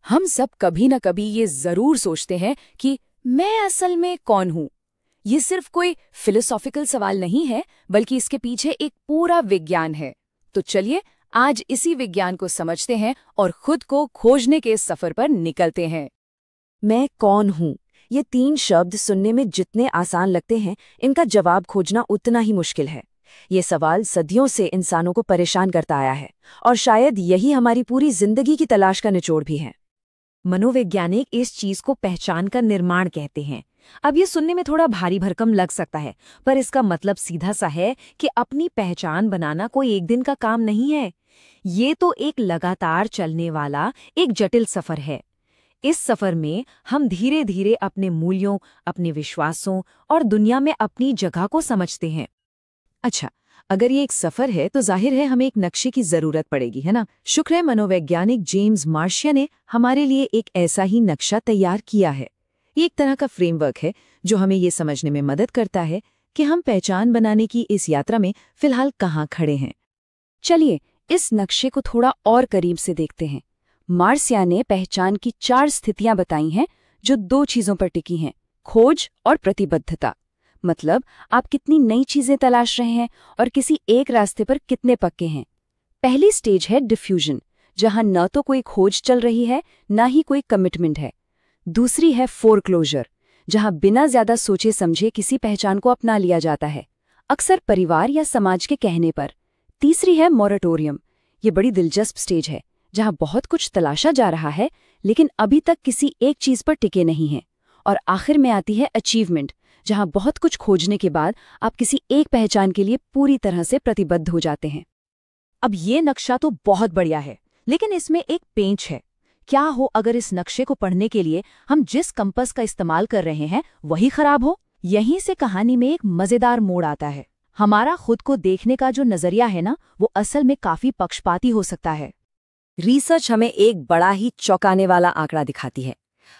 हम सब कभी न कभी ये जरूर सोचते हैं कि मैं असल में कौन हूं। ये सिर्फ कोई फिलोसॉफिकल सवाल नहीं है, बल्कि इसके पीछे एक पूरा विज्ञान है। तो चलिए आज इसी विज्ञान को समझते हैं और खुद को खोजने के इस सफर पर निकलते हैं। मैं कौन हूँ? ये 3 शब्द सुनने में जितने आसान लगते हैं, इनका जवाब खोजना उतना ही मुश्किल है। ये सवाल सदियों से इंसानों को परेशान करता आया है और शायद यही हमारी पूरी जिंदगी की तलाश का निचोड़ भी है। मनोवैज्ञानिक इस चीज को पहचान का निर्माण कहते हैं। अब ये सुनने में थोड़ा भारी भरकम लग सकता है, पर इसका मतलब सीधा सा है कि अपनी पहचान बनाना कोई एक दिन का काम नहीं है। ये तो एक लगातार चलने वाला एक जटिल सफर है। इस सफर में हम धीरे धीरे अपने मूल्यों, अपने विश्वासों और दुनिया में अपनी जगह को समझते हैं। अच्छा, अगर ये एक सफर है तो जाहिर है हमें एक नक्शे की जरूरत पड़ेगी, है ना? शुक्र है मनोवैज्ञानिक जेम्स मार्शिया ने हमारे लिए एक ऐसा ही नक्शा तैयार किया है। ये एक तरह का फ्रेमवर्क है जो हमें ये समझने में मदद करता है कि हम पहचान बनाने की इस यात्रा में फिलहाल कहाँ खड़े हैं। चलिए इस नक्शे को थोड़ा और करीब से देखते हैं। मार्सिया ने पहचान की 4 स्थितियां बताई हैं जो 2 चीजों पर टिकी हैं, खोज और प्रतिबद्धता। मतलब आप कितनी नई चीजें तलाश रहे हैं और किसी एक रास्ते पर कितने पक्के हैं। पहली स्टेज है डिफ्यूजन, जहां न तो कोई खोज चल रही है न ही कोई कमिटमेंट है। दूसरी है फोरक्लोजर, जहां बिना ज्यादा सोचे समझे किसी पहचान को अपना लिया जाता है, अक्सर परिवार या समाज के कहने पर। तीसरी है मोरेटोरियम। ये बड़ी दिलचस्प स्टेज है जहां बहुत कुछ तलाशा जा रहा है लेकिन अभी तक किसी एक चीज पर टिके नहीं है। और आखिर में आती है अचीवमेंट, जहां बहुत कुछ खोजने के बाद आप किसी एक पहचान के लिए पूरी तरह से प्रतिबद्ध हो जाते हैं। अब ये नक्शा तो बहुत बढ़िया है, लेकिन इसमें एक पेंच है। क्या हो अगर इस नक्शे को पढ़ने के लिए हम जिस कंपास का इस्तेमाल कर रहे हैं वही खराब हो? यहीं से कहानी में एक मजेदार मोड़ आता है। हमारा खुद को देखने का जो नजरिया है ना, वो असल में काफी पक्षपाती हो सकता है। रिसर्च हमें एक बड़ा ही चौंकाने वाला आंकड़ा दिखाती है।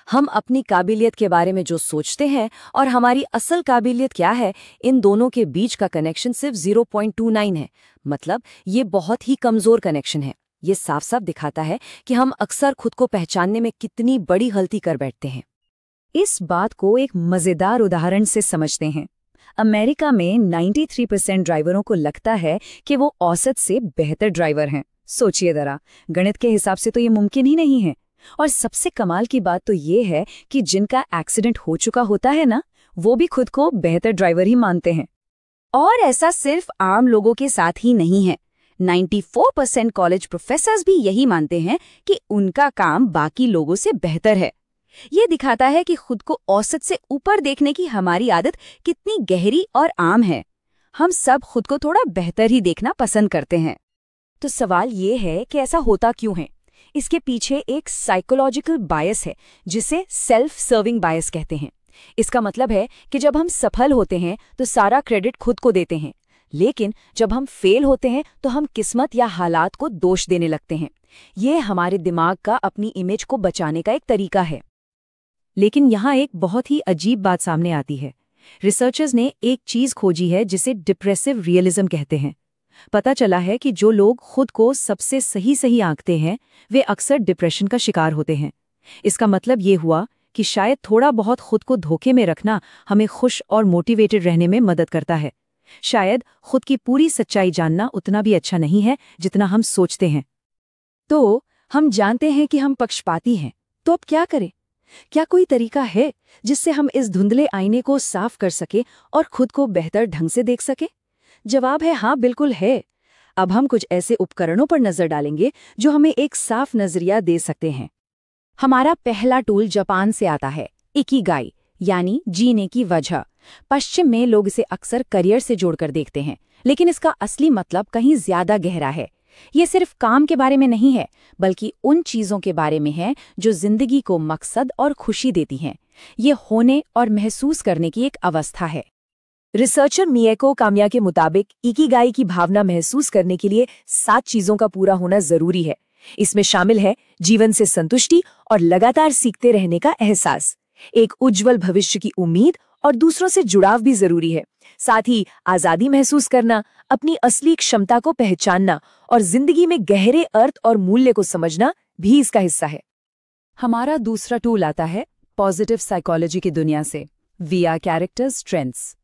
हम अपनी काबिलियत के बारे में जो सोचते हैं और हमारी असल काबिलियत क्या है, इन दोनों के बीच का कनेक्शन सिर्फ 0.29 है। मतलब ये बहुत ही कमजोर कनेक्शन है। ये साफ साफ दिखाता है कि हम अक्सर खुद को पहचानने में कितनी बड़ी गलती कर बैठते हैं। इस बात को एक मजेदार उदाहरण से समझते हैं। अमेरिका में 93% ड्राइवरों को लगता है कि वो औसत से बेहतर ड्राइवर हैं। सोचिए जरा, गणित के हिसाब से तो ये मुमकिन ही नहीं है। और सबसे कमाल की बात तो ये है कि जिनका एक्सीडेंट हो चुका होता है ना, वो भी खुद को बेहतर ड्राइवर ही मानते हैं। और ऐसा सिर्फ आम लोगों के साथ ही नहीं है। 94% कॉलेज प्रोफेसर्स भी यही मानते हैं कि उनका काम बाकी लोगों से बेहतर है। ये दिखाता है कि खुद को औसत से ऊपर देखने की हमारी आदत कितनी गहरी और आम है। हम सब खुद को थोड़ा बेहतर ही देखना पसंद करते हैं। तो सवाल ये है कि ऐसा होता क्यों है? इसके पीछे एक साइकोलॉजिकल बायस है जिसे सेल्फ सर्विंग बायस कहते हैं। इसका मतलब है कि जब हम सफल होते हैं तो सारा क्रेडिट खुद को देते हैं, लेकिन जब हम फेल होते हैं तो हम किस्मत या हालात को दोष देने लगते हैं। ये हमारे दिमाग का अपनी इमेज को बचाने का एक तरीका है। लेकिन यहाँ एक बहुत ही अजीब बात सामने आती है। रिसर्चर्स ने एक चीज खोजी है जिसे डिप्रेसिव रियलिज्म कहते हैं। पता चला है कि जो लोग खुद को सबसे सही आंकते हैं, वे अक्सर डिप्रेशन का शिकार होते हैं। इसका मतलब ये हुआ कि शायद थोड़ा बहुत खुद को धोखे में रखना हमें खुश और मोटिवेटेड रहने में मदद करता है। शायद खुद की पूरी सच्चाई जानना उतना भी अच्छा नहीं है जितना हम सोचते हैं। तो हम जानते हैं कि हम पक्षपाती हैं, तो अब क्या करें? क्या कोई तरीका है जिससे हम इस धुंधले आईने को साफ कर सके और खुद को बेहतर ढंग से देख सके? जवाब है हाँ, बिल्कुल है। अब हम कुछ ऐसे उपकरणों पर नजर डालेंगे जो हमें एक साफ नजरिया दे सकते हैं। हमारा पहला टूल जापान से आता है, इकिगाई, यानी जीने की वजह। पश्चिम में लोग इसे अक्सर करियर से जोड़कर देखते हैं, लेकिन इसका असली मतलब कहीं ज्यादा गहरा है। ये सिर्फ काम के बारे में नहीं है, बल्कि उन चीजों के बारे में है जो जिंदगी को मकसद और खुशी देती हैं। ये होने और महसूस करने की एक अवस्था है। रिसर्चर मिएको कामिया के मुताबिक इकिगाई की भावना महसूस करने के लिए 7 चीजों का पूरा होना जरूरी है। इसमें शामिल है जीवन से संतुष्टि और लगातार सीखते रहने का एहसास, एक उज्जवल भविष्य की उम्मीद और दूसरों से जुड़ाव भी जरूरी है। साथ ही आजादी महसूस करना, अपनी असली क्षमता को पहचानना और जिंदगी में गहरे अर्थ और मूल्य को समझना भी इसका हिस्सा है। हमारा दूसरा टूल आता है पॉजिटिव साइकोलॉजी की दुनिया से, वीआर कैरेक्टर स्ट्रेंथ्स।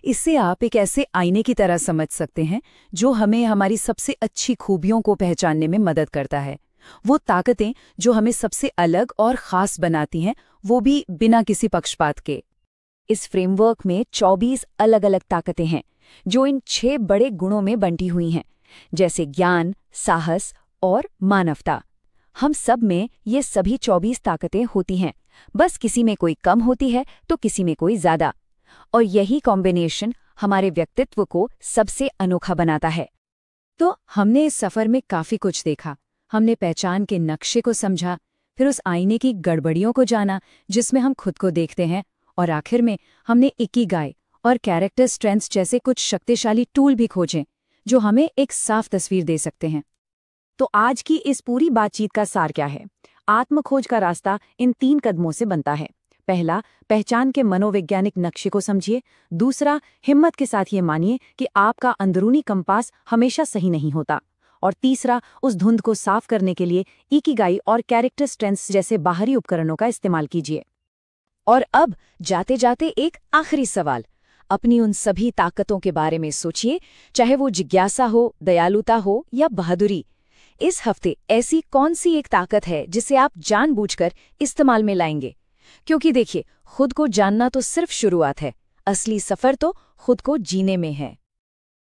इससे आप एक ऐसे आईने की तरह समझ सकते हैं जो हमें हमारी सबसे अच्छी खूबियों को पहचानने में मदद करता है। वो ताकतें जो हमें सबसे अलग और ख़ास बनाती हैं, वो भी बिना किसी पक्षपात के। इस फ्रेमवर्क में 24 अलग-अलग ताकतें हैं जो इन 6 बड़े गुणों में बंटी हुई हैं, जैसे ज्ञान, साहस और मानवता। हम सब में ये सभी 24 ताकतें होती हैं, बस किसी में कोई कम होती है तो किसी में कोई ज़्यादा। और यही कॉम्बिनेशन हमारे व्यक्तित्व को सबसे अनोखा बनाता है। तो हमने इस सफ़र में काफ़ी कुछ देखा। हमने पहचान के नक्शे को समझा, फिर उस आईने की गड़बड़ियों को जाना जिसमें हम खुद को देखते हैं, और आखिर में हमने इकिगाई और कैरेक्टर स्ट्रेंथ्स जैसे कुछ शक्तिशाली टूल भी खोजे जो हमें एक साफ तस्वीर दे सकते हैं। तो आज की इस पूरी बातचीत का सार क्या है? आत्मखोज का रास्ता इन 3 कदमों से बनता है। पहला, पहचान के मनोवैज्ञानिक नक्शे को समझिए। दूसरा, हिम्मत के साथ ये मानिए कि आपका अंदरूनी कंपास हमेशा सही नहीं होता। और तीसरा, उस धुंध को साफ करने के लिए इकिगाई और कैरेक्टर स्ट्रेंथ्स जैसे बाहरी उपकरणों का इस्तेमाल कीजिए। और अब जाते जाते एक आखिरी सवाल, अपनी उन सभी ताकतों के बारे में सोचिए, चाहे वो जिज्ञासा हो, दयालुता हो या बहादुरी। इस हफ्ते ऐसी कौन सी एक ताकत है जिसे आप जानबूझकर इस्तेमाल में लाएंगे? क्योंकि देखिए, खुद को जानना तो सिर्फ शुरुआत है, असली सफर तो खुद को जीने में है।